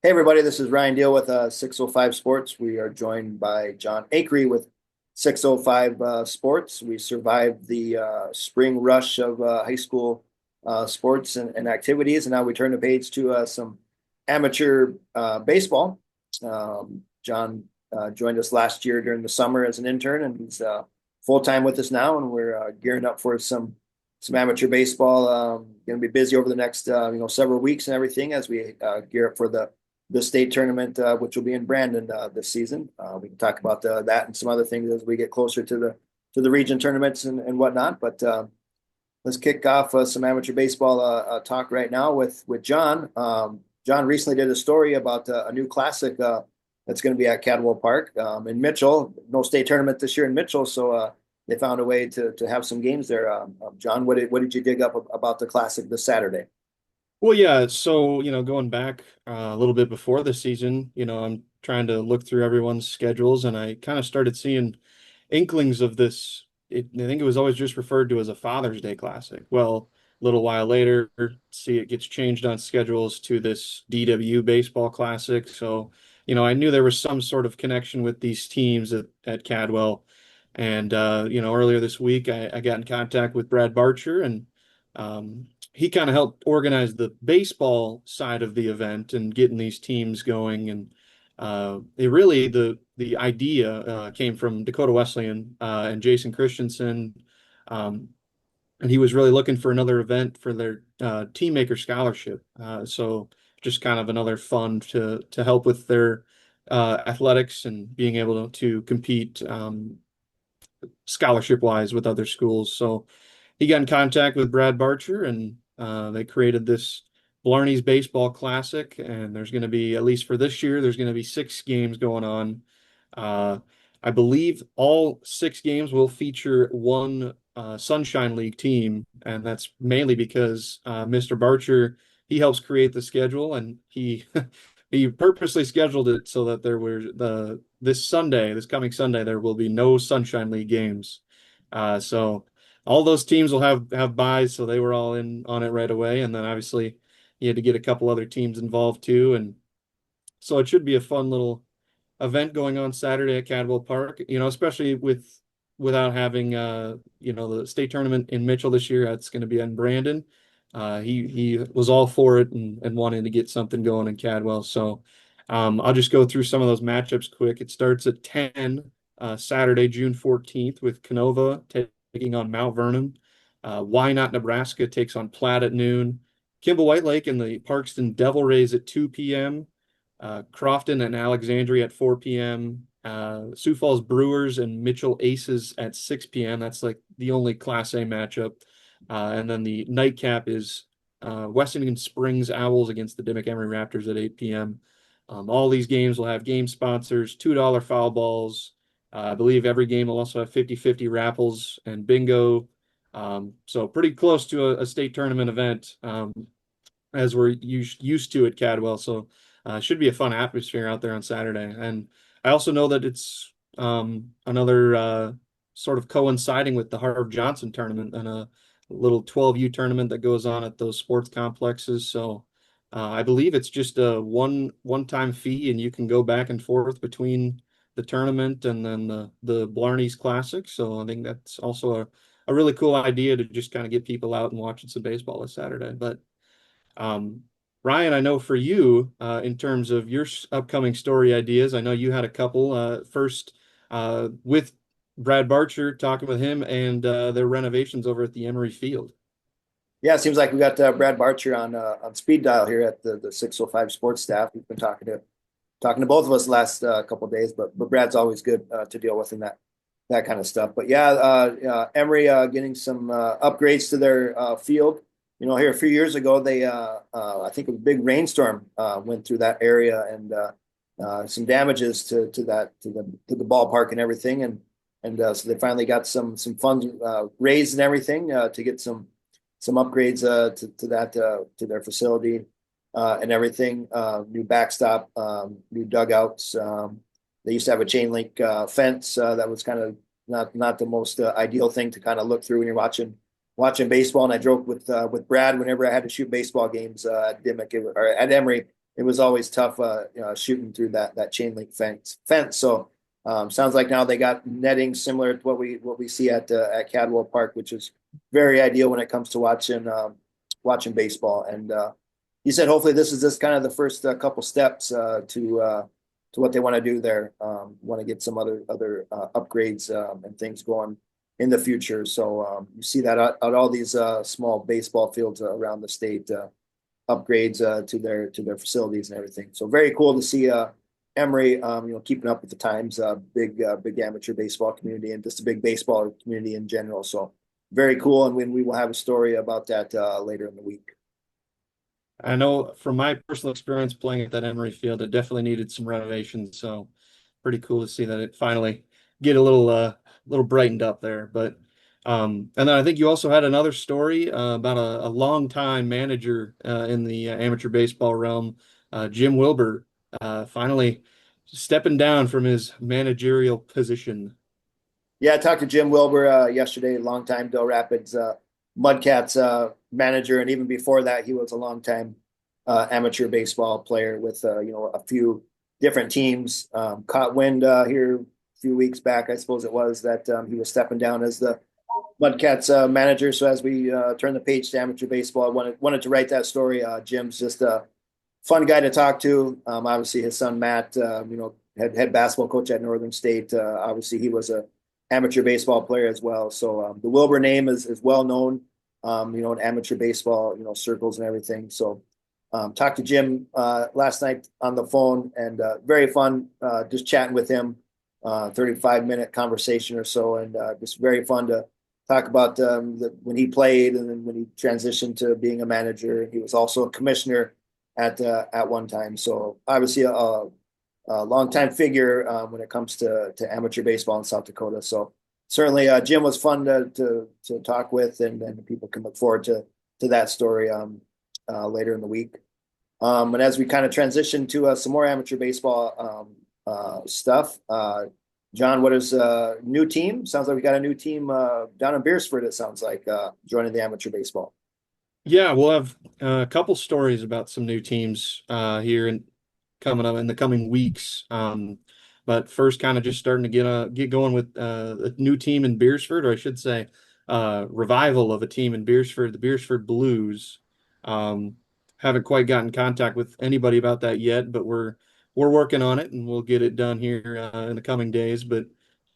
Hey everybody, this is Ryan Deal with 605 Sports. We are joined by Jon Akre with 605 Sports. We survived the spring rush of high school sports and activities, and now we turn the page to some amateur baseball. Jon joined us last year during the summer as an intern, and he's full-time with us now, and we're gearing up for some amateur baseball. Going to be busy over the next several weeks and everything as we gear up for the state tournament, which will be in Brandon this season. We can talk about that and some other things as we get closer to the region tournaments and whatnot. But let's kick off some amateur baseball talk right now with Jon. Jon recently did a story about a new classic that's going to be at Cadwell Park in Mitchell. No state tournament this year in Mitchell, so they found a way to have some games there. Jon, what did you dig up about the classic this Saturday? Well, yeah. So, going back a little bit before the season, I'm trying to look through everyone's schedules, and I kind of started seeing inklings of this. I think it was always just referred to as a Father's Day Classic. Well, a little while later, see it gets changed on schedules to this DW Baseball Classic. So, I knew there was some sort of connection with these teams at Cadwell. And, earlier this week, I got in contact with Brad Barcher, and he kind of helped organize the baseball side of the event and getting these teams going. And it really the idea came from Dakota Wesleyan and Jason Christensen, um, and he was really looking for another event for their team maker scholarship. So just kind of another fund to help with their athletics and being able to compete scholarship wise with other schools. So he got in contact with Brad Barcher, and they created this Blarney's Baseball Classic. And there's going to be, at least for this year, there's going to be 6 games going on. Uh, I believe all 6 games will feature one Sunshine League team, and that's mainly because Mr. Barcher, he helps create the schedule, and he he purposely scheduled it so that there were this coming Sunday, there will be no Sunshine League games. So all those teams will have buys, so they were all in on it right away. And then obviously you had to get a couple other teams involved too. And so it should be a fun little event going on Saturday at Cadwell Park, especially without having the state tournament in Mitchell this year. That's going to be in Brandon. He was all for it and wanting to get something going in Cadwell. So I'll just go through some of those matchups quick. It starts at 10 Saturday, June 14th, with Canova taking on Mount Vernon. Wynot, Nebraska takes on Platt at noon. Kimball White Lake and the Parkston Devil Rays at 2 p.m. Crofton and Alexandria at 4 p.m. Sioux Falls Brewers and Mitchell Aces at 6 p.m. That's like the only Class A matchup. And then the nightcap is Wessington Springs Owls against the Dimmock Emery Raptors at 8 p.m. All these games will have game sponsors, $2 foul balls. I believe every game will also have 50-50 raffles and bingo. So pretty close to a state tournament event, as we're used to at Cadwell. So should be a fun atmosphere out there on Saturday. And I also know that it's another sort of coinciding with the Harv Johnson tournament and a little 12U tournament that goes on at those sports complexes. So I believe it's just a one-time fee, and you can go back and forth between the tournament and then the Blarney's Classic. So I think that's also a really cool idea to just kind of get people out and watching some baseball this Saturday. But um, Ryan, I know for you, in terms of your upcoming story ideas, I know you had a couple. First, with Brad Barcher, talking with him and their renovations over at the Emery Field. Yeah, it seems like we got Brad Barcher on speed dial here at the 605 Sports staff. We've been talking to both of us the last couple of days, but Brad's always good to deal with in that kind of stuff. But yeah, Emery getting some upgrades to their field. Here a few years ago, they I think a big rainstorm went through that area and some damages to the ballpark and everything, and so they finally got some funds raised and everything to get some upgrades to their facility and everything. New backstop, new dugouts. They used to have a chain link fence that was kind of not the most ideal thing to kind of look through when you're watching baseball. And I joked with Brad whenever I had to shoot baseball games at Dimmock or at Emery. it was always tough shooting through that chain link fence. So sounds like now they got netting similar to what we see at Cadwell Park, which is very ideal when it comes to watching baseball. And you said hopefully this is just kind of the first couple steps to what they want to do there. Want to get some other upgrades and things going in the future. So you see that at all these small baseball fields around the state, upgrades to their facilities and everything. So very cool to see Emery, keeping up with the times, big amateur baseball community and just a big baseball community in general. So very cool, and we will have a story about that later in the week. I know from my personal experience playing at that Emery field, it definitely needed some renovations. So pretty cool to see that it finally get a little brightened up there. But and then I think you also had another story about a longtime manager in the amateur baseball realm, Jim Wilber, finally stepping down from his managerial position. Yeah, I talked to Jim Wilber yesterday, longtime Dell Rapids Mudcats manager, and even before that, he was a longtime amateur baseball player with a few different teams. Caught wind here a few weeks back, I suppose it was, that he was stepping down as the Mudcats manager. So as we turn the page to amateur baseball, I wanted to write that story. Jim's just a fun guy to talk to. Obviously, his son Matt, head basketball coach at Northern State. Obviously, he was a amateur baseball player as well. So the Wilbur name is well known, in amateur baseball, circles and everything. So talked to Jim last night on the phone, and very fun just chatting with him, 35-minute conversation or so, and just very fun to talk about when he played and then when he transitioned to being a manager. He was also a commissioner at one time. So obviously a longtime figure when it comes to amateur baseball in South Dakota. So certainly Jim was fun to talk with, and people can look forward to that story later in the week. And as we kind of transition to some more amateur baseball stuff, John, what is new team? Sounds like we got a new team down in Beersford, it sounds like, joining the amateur baseball. Yeah, we'll have a couple stories about some new teams here and coming up in the coming weeks. But first, kind of just starting to get going with a new team in Beersford, or I should say, revival of a team in Beersford, the Beersford Blues. Haven't quite gotten contact with anybody about that yet, but we're working on it, and we'll get it done here in the coming days. But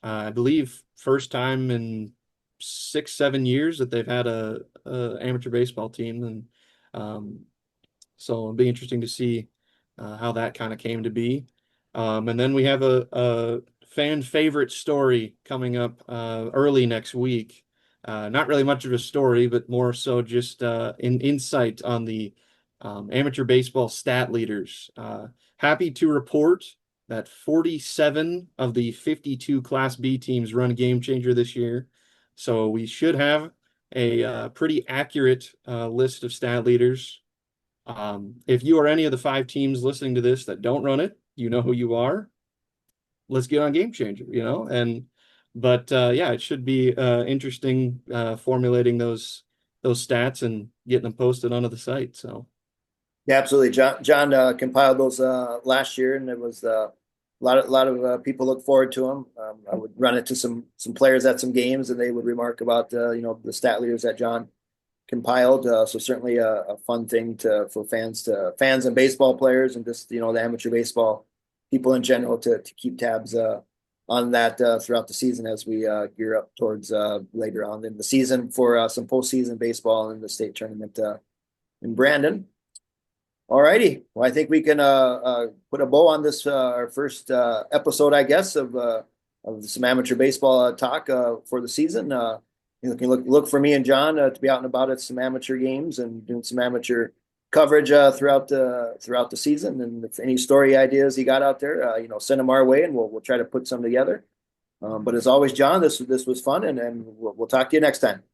I believe first time in 6, 7 years that they've had a amateur baseball team, and so it'll be interesting to see how that kind of came to be. And then we have a fan favorite story coming up early next week. Not really much of a story, but more so just an insight on the amateur baseball stat leaders. Happy to report that 47 of the 52 Class B teams run Game Changer this year. So we should have a pretty accurate list of stat leaders. If you are any of the 5 teams listening to this that don't run it, you know who you are. Let's get on Game Changer, but yeah, it should be interesting formulating those stats and getting them posted onto the site. So Yeah, absolutely. John compiled those last year, and it was a lot of people look forward to them. I would run it to some players at some games, and they would remark about the stat leaders that John compiled. So certainly a fun thing for fans and baseball players, and just the amateur baseball people in general to keep tabs on that throughout the season as we gear up towards later on in the season for some postseason baseball in the state tournament in Brandon. All righty. Well, I think we can put a bow on this our first episode, I guess, of some amateur baseball talk for the season. You can look for me and John to be out and about at some amateur games and doing some amateur coverage throughout the season. And if any story ideas you got out there, send them our way, and we'll try to put some together. But as always, John, this was fun, and we'll talk to you next time.